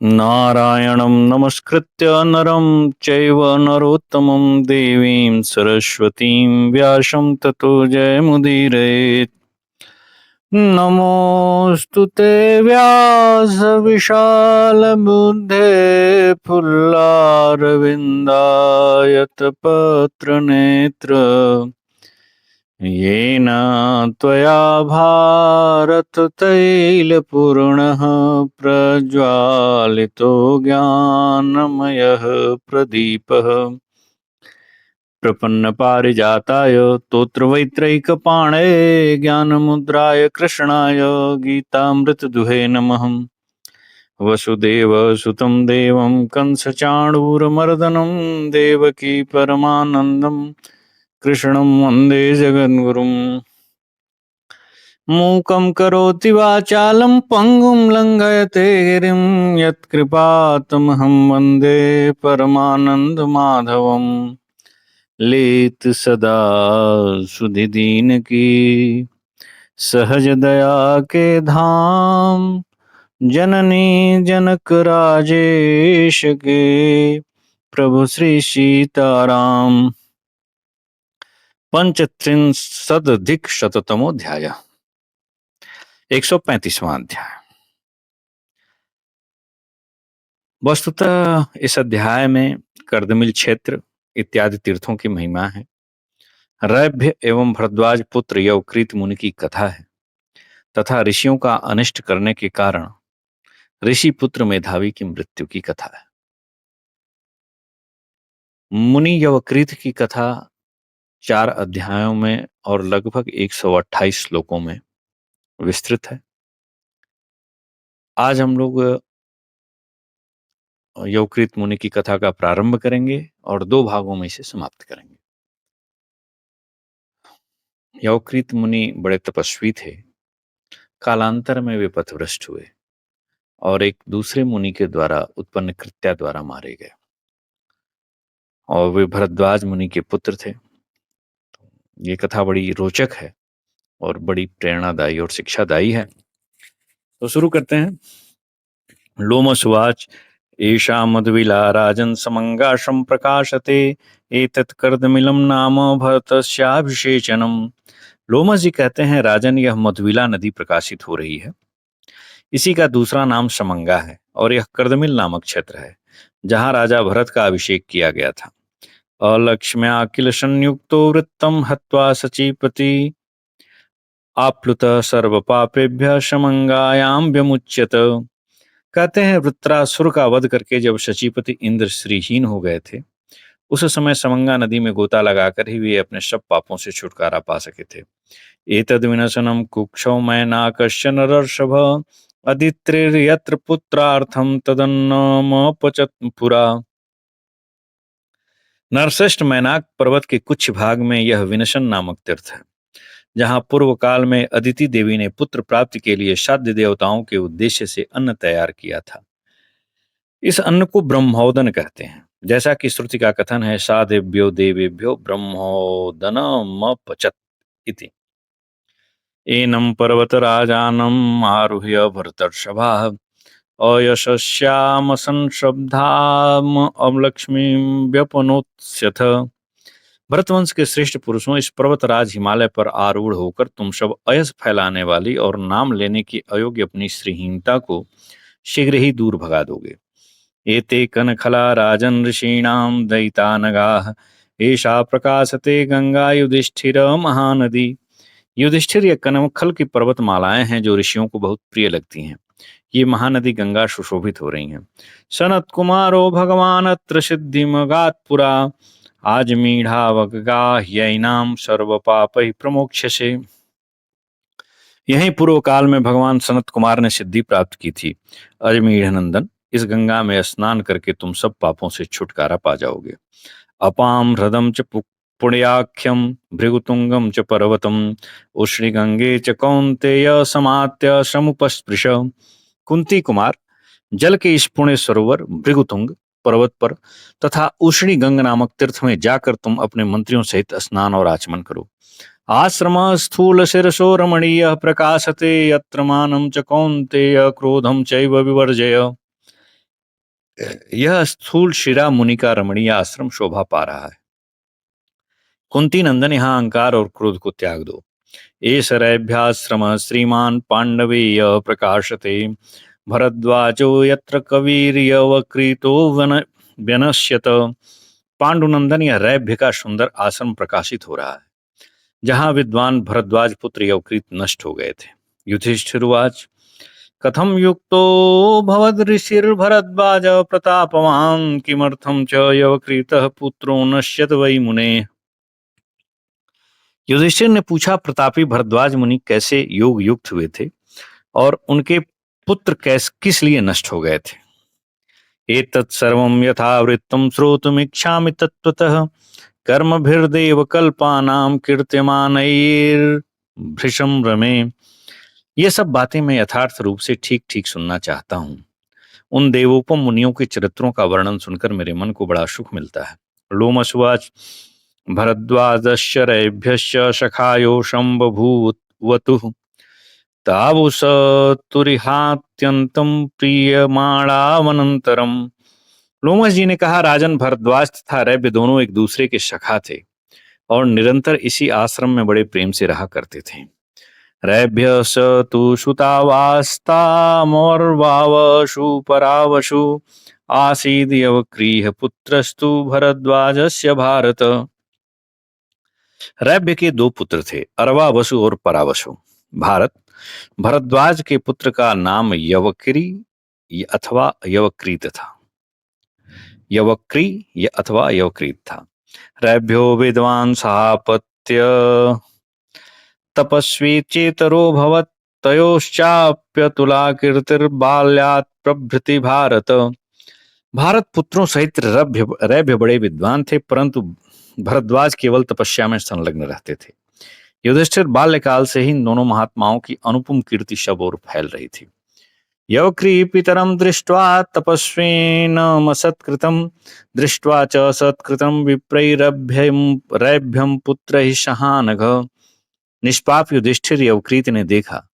नारायणं नमस्कृत्य नरं चैव नरोत्तमं देवीं सरस्वतीं व्यासं ततो जयमुदीरयेत्। नमोऽस्तु ते व्यासविशालबुद्धे फुल्लारविन्दायतपत्रनेत्र येन त्वया भारततैलपूर्णः प्रज्वालितो ज्ञानमयः प्रदीपः प्रपन्नपारिजाताय तोत्रवैत्रैकपाणे ज्ञानमुद्राय कृष्णाय गीतामृतदुहे नमः। वसुदेवसुतं देवं कंसचाणूरमर्दनं देवकी परमानन्दं कृष्णं वन्दे जगद्गुरुम्। मूकं करोति वाचालं पङ्गुं लङ्घयते गिरिं यत्कृपातमहं वन्दे परमानन्दमाधवम्। लेत सदा सुधि की सहज दया के धाम, जननी जनक राजेश के प्रभु श्री सीताराम। पंचत्रिंशदधिक शततमोध्याय 135वां अध्याय। वस्तुतः इस अध्याय में कर्दमिल क्षेत्र इत्यादि तीर्थों की महिमा है। रैभ्य एवं भरद्वाज पुत्र यवकृत मुनि की कथा है तथा ऋषियों का अनिष्ट करने के कारण ऋषि पुत्र मेधावी की मृत्यु की कथा है। मुनि यवकृत की कथा 4 अध्यायों में और लगभग 128 श्लोकों में विस्तृत है। आज हम लोग यवकृत मुनि की कथा का प्रारंभ करेंगे और 2 भागों में इसे समाप्त करेंगे। यवकृत मुनि बड़े तपस्वी थे। कालांतर में वे पथभ्रष्ट हुए और एक दूसरे मुनि के द्वारा उत्पन्न कृत्या द्वारा मारे गए और वे भरद्वाज मुनि के पुत्र थे। ये कथा बड़ी रोचक है और बड़ी प्रेरणादायी और शिक्षादायी है। तो शुरू करते हैं। लोमसुवाच एषा मधुविला राजन् समंगाशं प्रकाशते एतत् कर्दमिलं नाम भरतस्याभिषेचनम्। लोमस जी कहते हैं, राजन, यह मधुविला नदी प्रकाशित हो रही है। इसी का दूसरा नाम समंगा है और यह कर्दमिल नामक क्षेत्र है जहां राजा भरत का अभिषेक किया गया था। अलक्ष्म्या किल संयुक्तो वृत्तम हत्वा सचीपति आप्लुत सर्व पापेभ्य समंगायाम व्यमुच्यत। कहते हैं, वृत्रासुर का वध करके जब शचीपति इंद्र श्रीहीन हो गए थे, उस समय समंगा नदी में गोता लगाकर ही वे अपने सब पापों से छुटकारा पा सके थे। एतद् विनशनं कुक्षौ मैनाकस्य नरर्षभ अदित्रिर्यत्र पुत्रार्थं तदन्नमपचत पुरा। नरश्रेष्ठ मैनाक पर्वत के कुछ भाग में यह विनशन नामक तीर्थ है, जहां पूर्व काल में अदिति देवी ने पुत्र प्राप्ति के लिए साध्य देवताओं के उद्देश्य से अन्न तैयार किया था। इस अन्न को ब्रह्मोदन कहते हैं, जैसा कि श्रुति का कथन है, सादेभ्यो देवेभ्यो ब्रह्मोदनमपचत इति। एनं पर्वतराजानम् आरुह्य भरतर्षभः अयशस्याम संशब्दाम अवलक्ष्मीं व्यपनोत्स्यथ। भरतवंश के श्रेष्ठ पुरुषों, इस पर्वतराज हिमालय पर आरूढ़ होकर तुम सब अयस फैलाने वाली और नाम लेने की अयोग्य अपनी श्रीहीनता को शीघ्र ही दूर भगा दोगे। एते कनखला राजन ऋषीणाम दयितानगाः एषा प्रकाशते गंगा युधिष्ठिर महानदी। युधिष्ठिर, ये कनखल की पर्वतमालाएं हैं जो ऋषियों को बहुत प्रिय लगती हैं। ये महानदी गंगा सुशोभित हो रही हैं। सनत कुमारो भगवान अत्र सिद्धिमगात पुरा आज मीढ़ावगाह्यैनाम सर्व पापै प्रमोक्ष्यसे। यहीं पूर्व काल में भगवान सनत कुमार ने सिद्धि प्राप्त की थी। अजमीढ़ नंदन, इस गंगा में स्नान करके तुम सब पापों से छुटकारा पा जाओगे। अपाम ह्रदम च पुण्याख्यम भृगुतुंगम च पर्वतम उष्णी गंगे च कौन्तेय समात्य समुपस्पृश। कुंती कुमार, जल के इस पुण्य सरोवर भृगुतुंग पर्वत पर तथा उष्णी गंग नामक तीर्थ में जाकर तुम अपने मंत्रियों सहित स्नान और आचमन करो। आश्रम स्थूल शिरसो रमणीय प्रकाशते यत्र मानं च कौन्तेय क्रोधम चैव विवर्जय। यह स्थूल शिरा मुनि का रमणीय आश्रम शोभा पा रहा है। कुंती नंदन, यहाँ अहंकार और क्रोध को त्याग दो। एष रैभ्याश्रम श्रीमान पांडवेय प्रकाशते, भरद्वाजो यत्र कविर्यवकृतो व्यनश्यत। पांडुनंदन, यह रैभ्य का सुंदर आश्रम प्रकाशित हो रहा है, जहाँ विद्वान भरद्वाज पुत्र यवकृत नष्ट हो गए थे। युधिष्ठिरुवाच कथम युक्तो भवदृशिर्भरद्वाज प्रतापवान्, किमर्थं च यवकृतः पुत्रो नश्यत वै मुने। युधिष्ठिर ने पूछा, प्रतापी भरद्वाज मुनि कैसे योग युक्त हुए थे और उनके पुत्र किस लिए नष्ट हो गए थे। एतत् सर्वं यथावृत्तं श्रोतुमिच्छामि तत्त्वतः, कर्मभिर्देव कल्पानां कीर्त्यमानैर्भृशं रमे। ये सब बातें मैं यथार्थ रूप से ठीक ठीक सुनना चाहता हूँ। उन देवोपम मुनियों के चरित्रों का वर्णन सुनकर मेरे मन को बड़ा सुख मिलता है। लोमशुवाच भरद्वाजस्य रैभ्यश्च सखायो शम्बभूवतुः, तावुसतुरिहात्यन्तं प्रीयमाणावनन्तरम्। लोमश जी ने कहा, राजन भरद्वाज तथा रैभ्य दोनों एक दूसरे के सखा थे और निरंतर इसी आश्रम में बड़े प्रेम से रहा करते थे। रैभ्य स तु सुतावास्तामर्वावशु परावशु, आसीद यवक्रीह पुत्रस्तु भरद्वाजस्य भारत। रैभ्य के दो पुत्र थे, अरवा वसु और परावसु। भारत, भरद्वाज के पुत्र का नाम यवक्री अथवा यवक्रीत था। यवक्री अथवा यवक्रीत था। रैभ्यो विद्वान सहापत्य तपस्वी चेतरो भवत्, तयोश्चाप्यतुला कीर्तिर्बाल्यात् प्रभृति भारत। भारत पुत्रों सहित रैभ्य बड़े विद्वान थे, परंतु भरद्वाज केवल तपस्या में संलग्न रहते थे। युधिष्ठिर बाल्यकाल से ही इन दोनों महात्माओं की अनुपम कीर्ति सब ओर फैल रही थी। यवक्री पितरम दृष्ट्वा तपस्विनमसत्कृतं, दृष्ट्वा च सत्कृतं विप्रैरभ्यं पुत्रैः सहानघ। निष्पाप युधिष्ठिर, यवकृत ने देखा,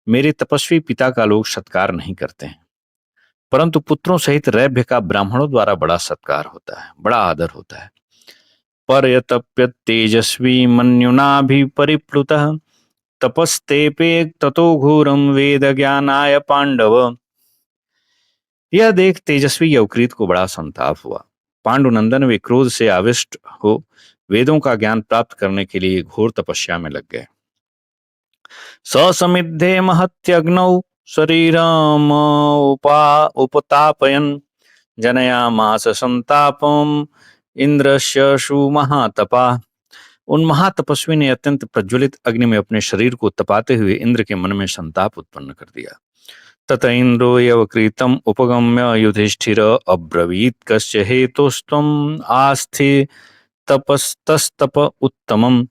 मेरे तपस्वी पिता का लोग सत्कार नहीं करते हैं, परंतु पुत्रों सहित रैभ्य का ब्राह्मणों द्वारा बड़ा सत्कार होता है, बड़ा आदर होता है। परयतप्य तेजस्वी मन्युना भी परिप्लुतः, तपस्तेपे ततो घोरम वेद ज्ञानाय पांडव। यह देख तेजस्वी यवकृत को बड़ा संताप हुआ। पांडुनंदन, वे क्रोध से आविष्ट हो वेदों का ज्ञान प्राप्त करने के लिए घोर तपस्या में लग गए। ससमिद्धे महत्यग्नौ शरीरम उपतापयन्, जनयामास संतापम इंद्रस्य सुमहातपा। उन महातपस्वी ने अत्यंत प्रज्वलित अग्नि में अपने शरीर को तपाते हुए इंद्र के मन में संताप उत्पन्न कर दिया। तत इंद्रो यवकृतम उपगम्य युधिष्ठिर अब्रवीत, कस्य हेतुस्त्वम् आस्थे तपस्तस्तप उत्तमम्।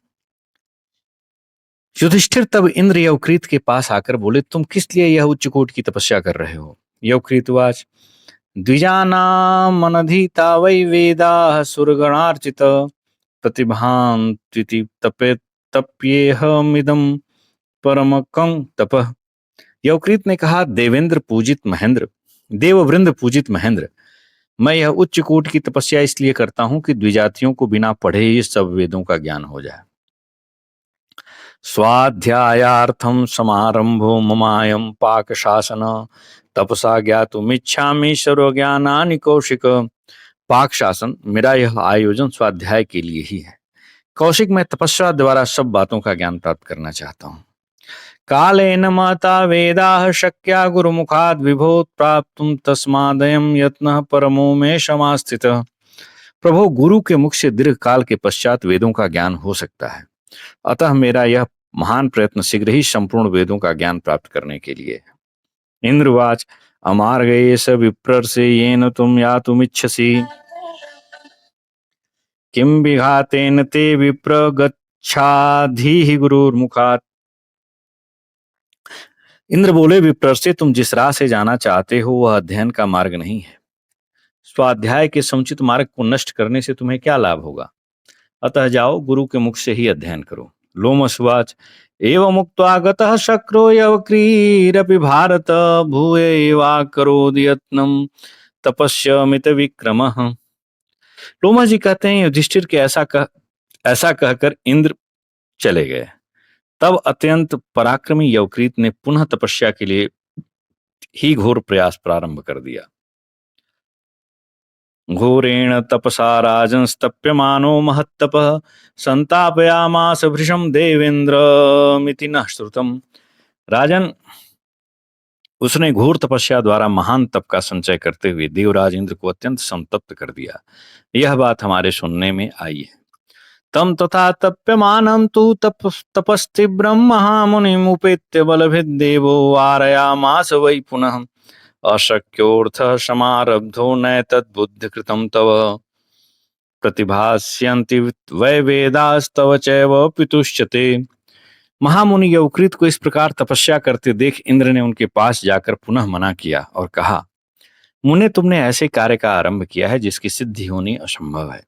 युधिष्ठिर तब इंद्र यवकृत के पास आकर बोले, तुम किस लिए यह उच्च कोट की तपस्या कर रहे हो। यवकृतवाच द्विजानामनधीता वै वेदाः सुरगणार्चित, प्रतिभान्त्विति तपे तप्येहमिदं परमकं तपः। यवकृत ने कहा, देवेंद्र पूजित महेंद्र, देववृंद पूजित महेंद्र, मैं यह उच्च कोट की तपस्या इसलिए करता हूं कि द्विजातियों को बिना पढ़े ही सब वेदों का ज्ञान हो जाए। स्वाध्यायार्थम समारंभो ममायम पाक शासन, तपसा ज्ञातुमिच्छामि सर्वज्ञानानि कौशिक। पाक शासन, मेरा यह आयोजन स्वाध्याय के लिए ही है। कौशिक, मैं तपस्या द्वारा सब बातों का ज्ञान प्राप्त करना चाहता हूँ। कालेन महता वेदाः शक्या गुरुमुखाद् विभो, प्राप्तुं तस्मादयं यत्नः परमो मे समास्थितः। प्रभु, गुरु के मुख से दीर्घ काल के पश्चात वेदों का ज्ञान हो सकता है, अतः मेरा यह महान प्रयत्न शीघ्र ही संपूर्ण वेदों का ज्ञान प्राप्त करने के लिए है। इंद्रवाच अमार्गये स विप्रर्षे येन तुम यातुमिच्छसि, किं विघातेन ते विप्र गच्छाधीहि गुरुर्मुखात्। इंद्र बोले, विप्रर्षे, तुम जिस राह से जाना चाहते हो वह अध्ययन का मार्ग नहीं है। स्वाध्याय के समुचित मार्ग को नष्ट करने से तुम्हें क्या लाभ होगा, अतः जाओ, गुरु के मुख से ही अध्ययन करो। लोमशुवाच एवमुक्त्वा गतः शक्रो यवक्रीरपि भारत, भूयैवाकरोद् यत्नं तपस्यमित विक्रमः। लोमा जी कहते हैं युधिष्ठिर के ऐसा कहकर इंद्र चले गए। तब अत्यंत पराक्रमी यवकृत ने पुनः तपस्या के लिए ही घोर प्रयास प्रारंभ कर दिया। घोरेण तपसा राजंस्तप्यमानो महत्तपः संतापयामास भृशं देवेंद्रमिति न श्रुतम। राजन, उसने घोर तपस्या द्वारा महान तप का संचय करते हुए देवराज इंद्र को अत्यंत संतप्त कर दिया। यह बात हमारे सुनने में आई है। तम तथा तप्यमानं तु तपस्तीव्रं महामुनिमुपेत्य बलभिद्देवो वारयामास वै पुनः अशक्योऽर्थः समारब्धो नैतद्बुद्धिकृतं तव प्रतिभास्यन्ति वै वेदास्तव चैव पितुश्च ते। महामुनि यवकृत को इस प्रकार तपस्या करते देख इंद्र ने उनके पास जाकर पुनः मना किया और कहा, मुने, तुमने ऐसे कार्य का आरंभ किया है जिसकी सिद्धि होनी असंभव है।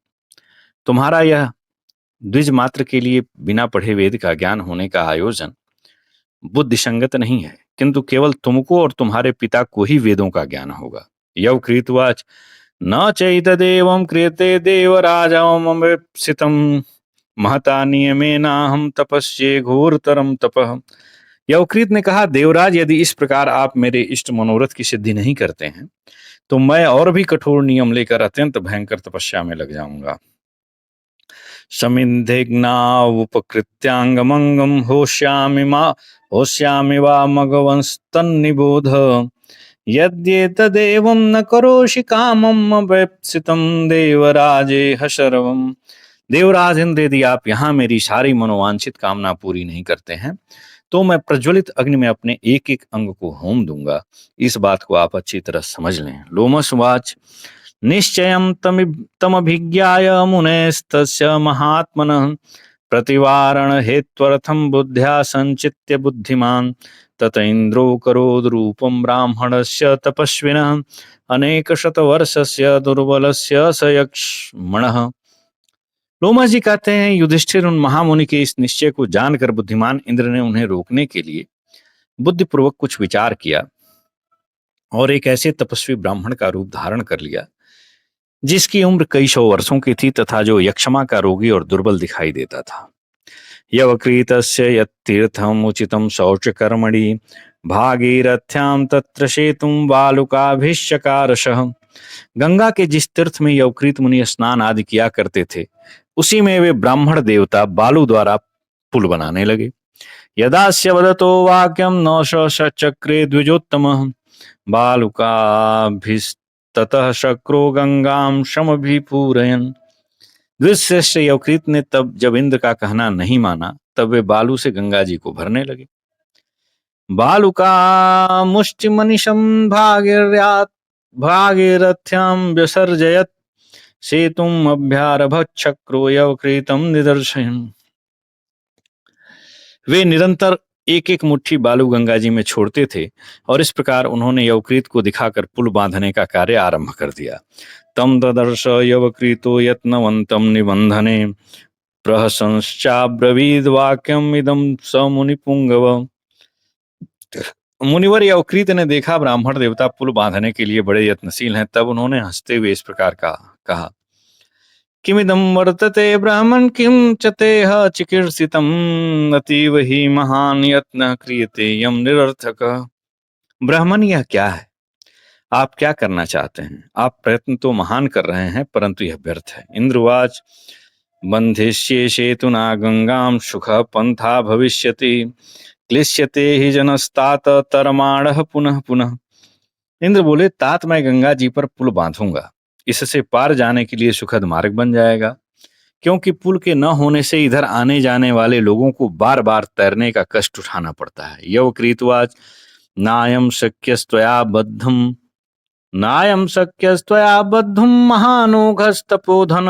तुम्हारा यह द्विज मात्र के लिए बिना पढ़े वेद का ज्ञान होने का आयोजन बुद्धि संगत नहीं है, किंतु केवल तुमको और तुम्हारे पिता को ही वेदों का ज्ञान होगा। यवकृतवाच न चैतदेवं क्रियते देवराजमवेप्सितं महता नियमेनाहं तपस्ये घोरतरम तपः। यवकृत ने कहा, देवराज, यदि इस प्रकार आप मेरे इष्ट मनोरथ की सिद्धि नहीं करते हैं तो मैं और भी कठोर नियम लेकर अत्यंत भयंकर तपस्या में लग जाऊंगा। समिद्धेग्नावुपकृत्यांगमंगम होश्यामि वा मघवंस्तन्निबोध यद्येतदेवं न करोषि कामं अवेप्सितं देवराजेह शर्वम्। देवराज इंद्र, यदि आप यहाँ मेरी सारी मनोवांछित कामना पूरी नहीं करते हैं तो मैं प्रज्वलित अग्नि में अपने एक एक अंग को होम दूंगा। इस बात को आप अच्छी तरह समझ लें। लोमसवाच निश्चयं तमभिज्ञाय मुनेस्तस्य महात्मनः प्रतिवारण हेत्वर्थं बुद्ध्या संचित्य बुद्धिमान् तत इंद्रो करोद रूपं ब्राह्मणस्य तपस्विनः अनेकशतवर्षस्य दुर्बलस्य स यक्ष्मणः। लोमा जी कहते हैं, युधिष्ठिर उन महामुनि के इस निश्चय को जानकर बुद्धिमान इंद्र ने उन्हें रोकने के लिए बुद्धिपूर्वक कुछ विचार किया और एक ऐसे तपस्वी ब्राह्मण का रूप धारण कर लिया जिसकी उम्र कई सौ वर्षों की थी तथा जो यक्षमा का रोगी और दुर्बल दिखाई देता था। यवकृतस्य यत्तीर्थम उचितं शौचकर्मणि भागीरथ्यां तत्र शेतुं बालुकाभिश्चकारशः। गंगा के जिस तीर्थ में यवकृत मुनि स्नान आदि किया करते थे उसी में वे ब्राह्मण देवता बालू द्वारा पुल बनाने लगे। यदास्य वदतो वाक्यं न चक्रे द्विजोत्तमः बालुकाभिस्ततः शक्रो गंगां समभिपूरयन्। द्विजश्रेष्ठ यवकृत ने तब जब इंद्र का कहना नहीं माना तब वे बालू से गंगा जी को भरने लगे। बालुका मुष्टिमनिशं भागीरथ्यां व्यसर्जयत् सेतुम् अभ्यारभत चक्रो यवकृतं निदर्शयन्। वे निरंतर एक एक मुट्ठी बालू गंगा जी में छोड़ते थे और इस प्रकार उन्होंने यवकृत को दिखाकर पुल बांधने का कार्य आरंभ कर दिया। तम ददर्श यवकृतो यत्नवंतम निबंधने प्रहसंश्चाब्रवीद वाक्यम इदम स मुनिपुंगव। मुनिवर यवकृत ने देखा ब्राह्मण देवता पुल बांधने के लिए बड़े यत्नशील हैं, तब उन्होंने हंसते हुए इस प्रकार कहा, किमिदं वर्तते ब्राह्मण किं च तेह चिकीर्षितम् अतीव ही महान यत्न क्रियते यम निरर्थक। ब्राह्मण, यह क्या है? आप क्या करना चाहते हैं? आप प्रयत्न तो महान कर रहे हैं परंतु यह व्यर्थ है। इंद्रवाच बंधिष्ये शेतुना गंगाम सुख पंथा भविष्यति क्लिश्यते ही जनस्तात तरमाणः पुनः पुनः। इंद्र बोले, तात मैं गंगा जी पर पुल बांधूंगा, इससे पार जाने के लिए सुखद मार्ग बन जाएगा, क्योंकि पुल के न होने से इधर आने जाने वाले लोगों को बार बार तैरने का कष्ट उठाना पड़ता है। यवकृतवाच नायम शक्यस्त्वया बद्धुम महानोघस्तपोधन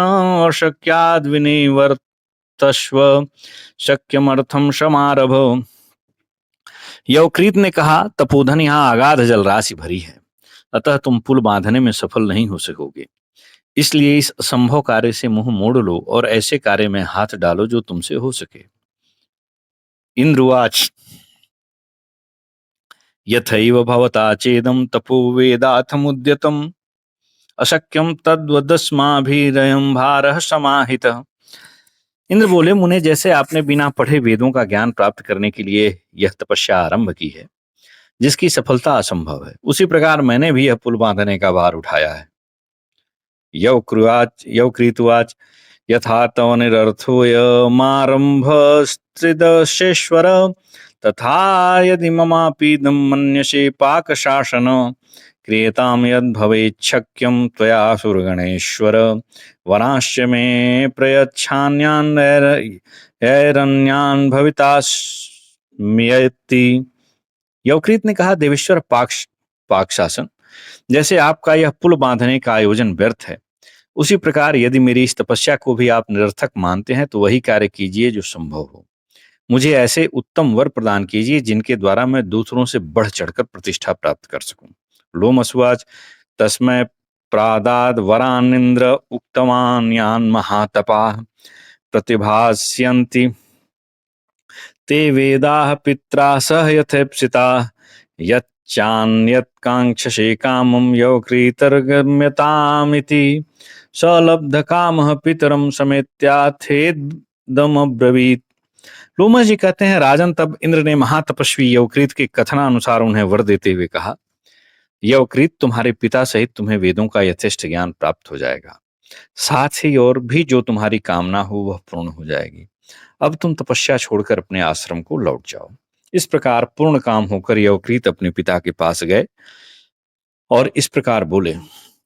अशक्याद् विनिवर्तस्व शक्यमर्थम समारभ। यवकृत ने कहा, तपोधन यहाँ अगाध जलराशि भरी है, अतः तुम पुल बांधने में सफल नहीं हो सकोगे। इसलिए इस असंभव कार्य से मुंह मोड़ लो और ऐसे कार्य में हाथ डालो जो तुमसे हो सके। इंद्रवाच यथैव भवता चेदं तपो वेदाथमुद्यतम् अशक्यम तद्वदस्माभिरयं भारः समाहितः। इंद्र बोले, मुने, जैसे आपने बिना पढ़े वेदों का ज्ञान प्राप्त करने के लिए यह तपस्या आरंभ की है, जिसकी सफलता असंभव है, उसी प्रकार मैंने भी यह पुल बांधने का भार उठाया है। यौ कृतवाच यथा तव निरर्थोऽयमारम्भस्त्रिदशेश्वर, तथा यदि ममापीदं मन्यसे पाकशासन, क्रियतां यद्भवेच्छक्यं त्वया सुरगणेश्वर, वरांश्च मे प्रयच्छान्यान् भवितास्म्यति। यवकृत ने कहा, देवेश्वर पाक शासन, जैसे आपका यह पुल बांधने का आयोजन व्यर्थ है, उसी प्रकार यदि मेरी इस तपस्या को भी आप निरर्थक मानते हैं तो वही कार्य कीजिए जो संभव हो। मुझे ऐसे उत्तम वर प्रदान कीजिए जिनके द्वारा मैं दूसरों से बढ़ चढ़कर प्रतिष्ठा प्राप्त कर सकूं। लोमसुवाच तस्मै प्रादाद वरानिंद्र उक्तवान यान महातपा, प्रतिभास्यन्ति ते वेदाः पित्रा सह यथेप्सिता, यच्चान्यत्काङ्क्षसे कामं यौकृतर्गम्यतामिति, सलब्धकामः पितरं समेत्याथेदमब्रवीत्। लोमस जी कहते हैं, राजन, तब इंद्र ने महातपस्वी यवकृत के कथनानुसार उन्हें वर देते हुए कहा, यवकृत, तुम्हारे पिता सहित तुम्हें वेदों का यथेष्ट ज्ञान प्राप्त हो जाएगा, साथ ही और भी जो तुम्हारी कामना हो वह पूर्ण हो जाएगी। अब तुम तपस्या छोड़कर अपने आश्रम को लौट जाओ। इस प्रकार पूर्ण काम होकर यवकृत अपने पिता के पास गए और इस प्रकार बोले,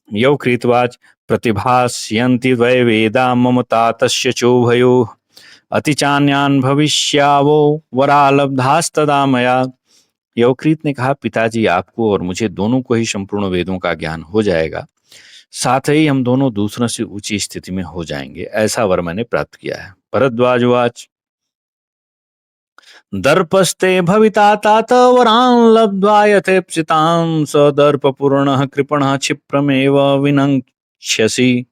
यवकृतवाच प्रतिभास्यन्ति वै वेदा मम तातस्य चोभयो, अतिचान्यान् भविष्यावो वरालब्धास्तदा मया। यवकृत ने कहा, पिताजी, आपको और मुझे दोनों को ही संपूर्ण वेदों का ज्ञान हो जाएगा, साथ ही हम दोनों दूसरों से ऊंची स्थिति में हो जाएंगे, ऐसा वर मैंने प्राप्त किया है। भरद्वाजवाच दर्पस्ते भविता तात वरान् लब्ध्वा यथेप्सितां, स दर्पपूर्णः कृपणः क्षिप्रमेव विनङ्क्ष्यसि।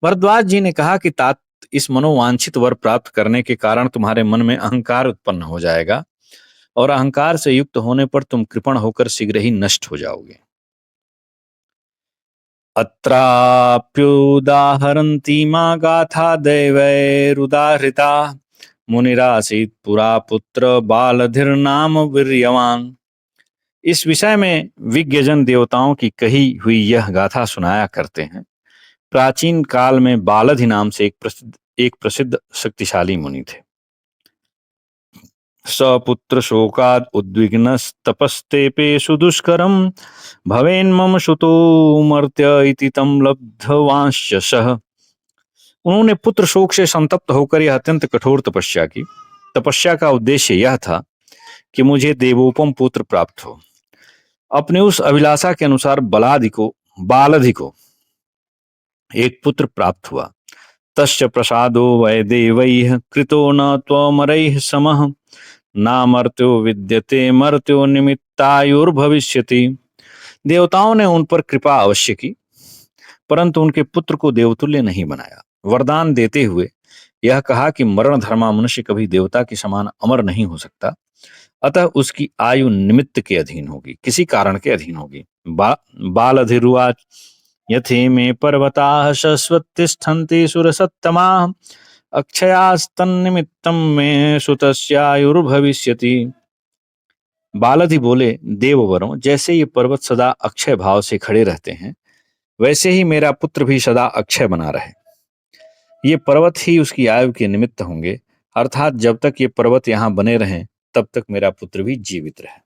भरद्वाज जी ने कहा कि तात, इस मनोवांछित वर प्राप्त करने के कारण तुम्हारे मन में अहंकार उत्पन्न हो जाएगा और अहंकार से युक्त होने पर तुम कृपण होकर शीघ्र ही नष्ट हो जाओगे। अत्राप्युदाहरन्ती मां गाथा दैवैरुदाहृता, मुनिरासीत् पुरा पुत्र बालधिर्नाम वीर्यवान। इस विषय में विज्ञजन देवताओं की कही हुई यह गाथा सुनाया करते हैं। प्राचीन काल में बालधि नाम से एक प्रसिद्ध शक्तिशाली मुनि थे। सपुत्र शोकाद उद्विग्नस्तपस्तेपे सुदुष्करम, भवेन्मम सुतो मर्त्य इति तम लब्धवांश्च सः। उन्होंने पुत्र शोक से संतप्त होकर यह अत्यंत कठोर तपस्या की। तपस्या का उद्देश्य यह था कि मुझे देवोपम पुत्र प्राप्त हो। अपने उस अभिलाषा के अनुसार बालधि को एक पुत्र प्राप्त हुआ। तस्य प्रसादो वै देवैः कृतो न त्वमरैः समः, नामर्त्यो विद्यते मर्त्यो निमित्तायुर्भविष्यति। देवताओं ने उन पर कृपा अवश्य की, परंतु उनके पुत्र को देवतुल्य नहीं बनाया। वरदान देते हुए यह कहा कि मरण धर्मा मनुष्य कभी देवता के समान अमर नहीं हो सकता, अतः उसकी आयु निमित्त के अधीन होगी, किसी कारण के अधीन होगी। बालधिरुवाच यथे मे पर्वताः शश्वतिष्ठन्ति सुरसत्तमाः, अक्षयास्तन्निमित्तं मे सुतस्यायुर्भविष्यति। बालधि बोले, देववरों, जैसे ये पर्वत सदा अक्षय भाव से खड़े रहते हैं, वैसे ही मेरा पुत्र भी सदा अक्षय बना रहे। ये पर्वत ही उसकी आयु के निमित्त होंगे, अर्थात जब तक ये पर्वत यहाँ बने रहें तब तक मेरा पुत्र भी जीवित रहे।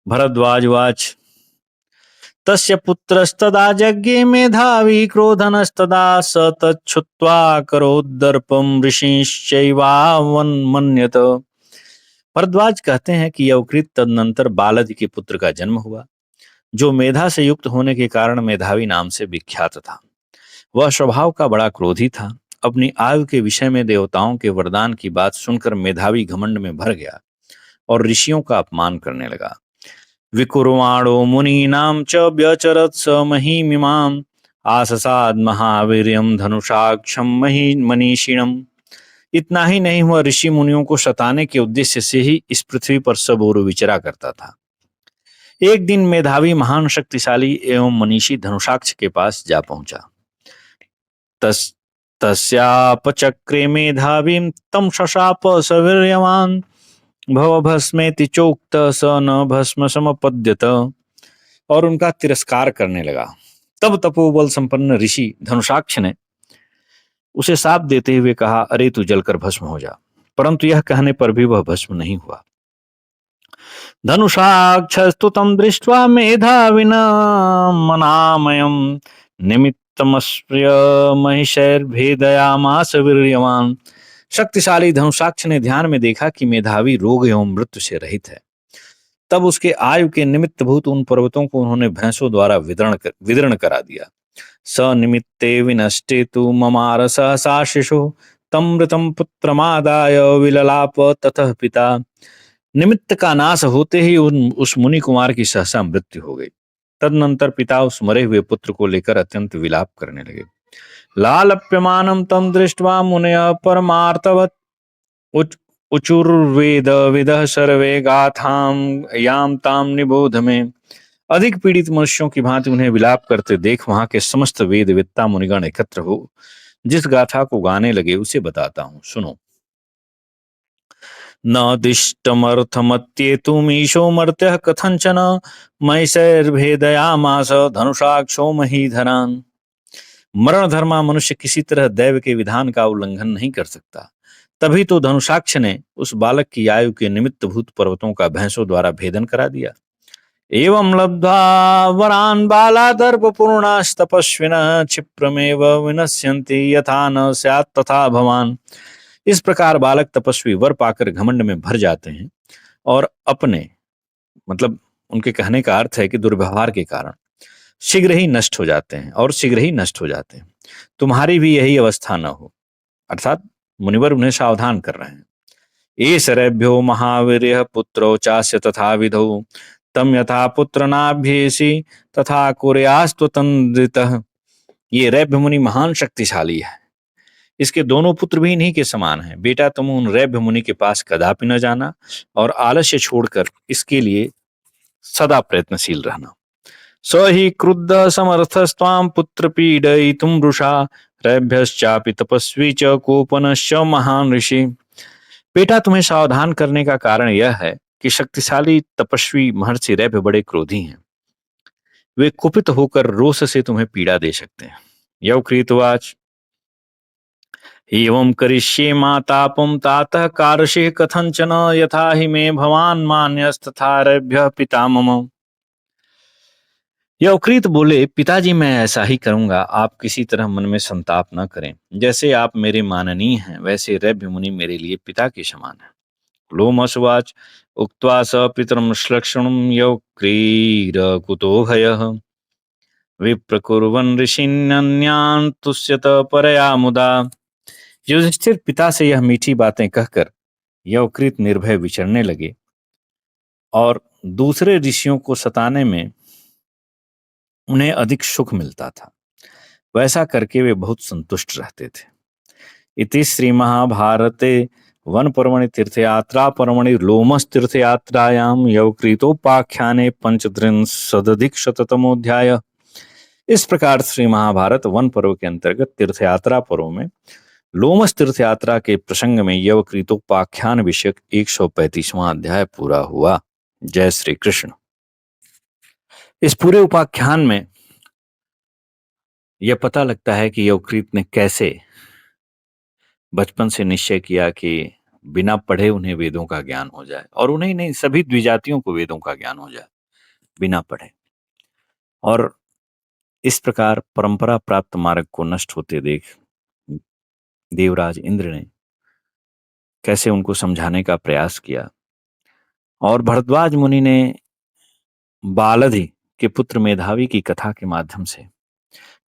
भरद्वाजवाच तस्य पुत्रस्तदा यज्ञे मेधावी क्रोधनस्तदा, स तच्छुत्वा करोदर्पं ऋषिश्चैवावन्मन्यत। भरद्वाज कहते हैं कि यवकृत तदनंतर बालधि के पुत्र का जन्म हुआ, जो मेधा से युक्त होने के कारण मेधावी नाम से विख्यात था। वह स्वभाव का बड़ा क्रोधी था। अपनी आयु के विषय में देवताओं के वरदान की बात सुनकर मेधावी घमंड में भर गया और ऋषियों का अपमान करने लगा। विकुर्वाणो मुनीनां च व्यचरत् स महीमिमाम्, आससाद महावीर्यं धनुषाक्षं मनीषिणम्। इतना ही नहीं, हुआ ऋषि मुनियों को सताने के उद्देश्य से ही इस पृथ्वी पर सब ओर विचरा करता था। एक दिन मेधावी महान शक्तिशाली एवं मनीषी धनुषाक्ष के पास जा पहुंचा। तस तस्यापचक्रे मेधावीं तं शशाप सवीर्यवान् भवभस्मेति चोक्त स न भस्म समपद्यत। और उनका तिरस्कार करने लगा। तब तपोबल संपन्न ऋषि धनुषाक्ष ने उसे शाप देते हुए कहा, अरे तू जलकर भस्म हो जा। परंतु यह कहने पर भी वह भस्म नहीं हुआ। धनुषाक्षस्तु तं दृष्ट्वा मेधाविना मनामयम् निमित्तमस्प्रिय महिषैर्भेदयामास वीर्यवान्। शक्तिशाली धनुषाक्ष ने ध्यान में देखा कि मेधावी रोग एवं मृत्यु से रहित है। तब उसके आयु के निमित्त भूत उन पर्वतों को उन्होंने भैंसों द्वारा विदरण करा दिया। स निमित्ते विनष्टे तु ममार सहसा शिशु तमृतम पुत्रमादाय विललाप ततः पिता। निमित्त का नाश होते ही उस मुनि कुमार की सहसा मृत्यु हो गई। तदनंतर पिता उस मरे हुए पुत्र को लेकर अत्यंत विलाप करने लगे। लालप्यमानं तम दृष्ट्वा मुनयः परमार्थवत् उचुर्वेद विदः सर्वे गाथाम याम ताम निबोध में। अधिक पीड़ित मनुष्यों की भांति उन्हें विलाप करते देख वहां के समस्त वेदवेत्ता मुनिगण एकत्र हो जिस गाथा को गाने लगे उसे बताता हूं, सुनो। न दिष्टमर्थमत्येतुमीशो मर्त्यः कथंचन महिषैर्भेदयामास धनुषाक्षो महीधरान्। मरण धर्मा मनुष्य किसी तरह दैव के विधान का उल्लंघन नहीं कर सकता। तभी तो धनुषाक्ष ने उस बालक की आयु के निमित्त भूत पर्वतों का भैंसों द्वारा भेदन करा दिया। एवं लब्ध्वा वरान् बाला दर्पपूर्णास्तपस्विनः क्षिप्रमेव विनश्यन्ति यथा न स्यात् तथा भवान्। इस प्रकार बालक तपस्वी वर पाकर घमंड में भर जाते हैं और अपने मतलब उनके कहने का अर्थ है कि दुर्व्यवहार के कारण शीघ्र ही नष्ट हो जाते हैं और शीघ्र ही नष्ट हो जाते हैं। तुम्हारी भी यही अवस्था न हो। अर्थात मुनिवर उन्हें सावधान कर रहे हैं। एषरेभ्यो महावीर्यः पुत्रो चास्य तथा विधौ तम यथा पुत्र नाभ्येसि तथा कुर्यास्त्वतन्द्रितः। ये रैभ्य मुनि महान शक्तिशाली है। इसके दोनों पुत्र भी इन्हीं के समान हैं। बेटा तुम उन रैभ्य मुनि के पास कदापि न जाना और आलस्य छोड़कर इसके लिए सदा प्रयत्नशील रहना। स हि क्रुद्ध समर्थस्त्वां पुत्र पीडयितुं वृषा रैभ्यश्चापि तपस्वी च कोपनश्च महान ऋषि। बेटा तुम्हें सावधान करने का कारण यह है कि शक्तिशाली तपस्वी महर्षि रैभ्य बड़े क्रोधी हैं। वे कुपित होकर रोष से तुम्हें पीड़ा दे सकते हैं। यवकृतवाच एवं करिष्ये मातापम तातः कारशे कथंचन यथा हि मे भवान मान्यस्तथा रैभ्यः पिता मम। यवकृत बोले, पिताजी मैं ऐसा ही करूंगा, आप किसी तरह मन में संताप न करें। जैसे आप मेरे माननीय हैं वैसे रैभ्य मुनि मेरे लिए पिता के समान है। लोमसवाच उक्त्वा स पितरं श्लक्ष्णं यवक्रीरकुतो भयः विप्रकुर्वन् ऋषिन्यन्यान् तुष्यत परया मुदा। युधिष्ठिर पिता से यह मीठी बातें कहकर यवकृत निर्भय विचरने लगे और दूसरे ऋषियों को सताने में उन्हें अधिक सुख मिलता था। वैसा करके वे बहुत संतुष्ट रहते थे। इति श्री महाभारते वन पर्वणि तीर्थयात्रा पर्वणि लोमस तीर्थयात्रायाम यवकृतोपाख्याने पंचत्रिंशदधिक शततमोध्याय। इस प्रकार श्री महाभारत वन पर्व के अंतर्गत तीर्थयात्रा पर्व में लोमस तीर्थयात्रा के प्रसंग में यवकृतोपाख्यान विषयक 135वां अध्याय पूरा हुआ। जय श्री कृष्ण। इस पूरे उपाख्यान में यह पता लगता है कि यवकृत ने कैसे बचपन से निश्चय किया कि बिना पढ़े उन्हें वेदों का ज्ञान हो जाए, और उन्हें नहीं सभी द्विजातियों को वेदों का ज्ञान हो जाए बिना पढ़े। और इस प्रकार परंपरा प्राप्त मार्ग को नष्ट होते देख देवराज इंद्र ने कैसे उनको समझाने का प्रयास किया। और भरद्वाज मुनि ने बालधि के पुत्र मेधावी की कथा के माध्यम से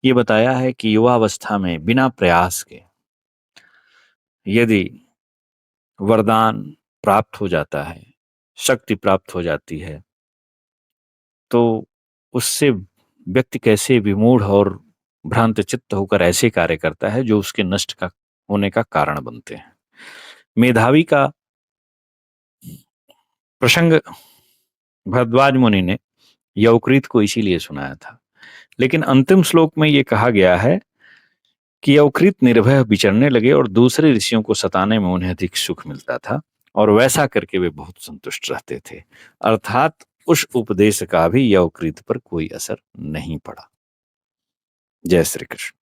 ये बताया है कि युवावस्था में बिना प्रयास के यदि वरदान प्राप्त हो जाता है, शक्ति प्राप्त हो जाती है, तो उससे व्यक्ति कैसे विमूढ़ और भ्रांत चित्त होकर ऐसे कार्य करता है जो उसके नष्ट का होने का कारण बनते हैं। मेधावी का प्रसंग भरद्वाज मुनि ने यवकृत को इसीलिए सुनाया था। लेकिन अंतिम श्लोक में ये कहा गया है कि यवकृत निर्भय विचरने लगे और दूसरे ऋषियों को सताने में उन्हें अधिक सुख मिलता था, और वैसा करके वे बहुत संतुष्ट रहते थे। अर्थात उस उपदेश का भी यवकृत पर कोई असर नहीं पड़ा। जय श्री कृष्ण।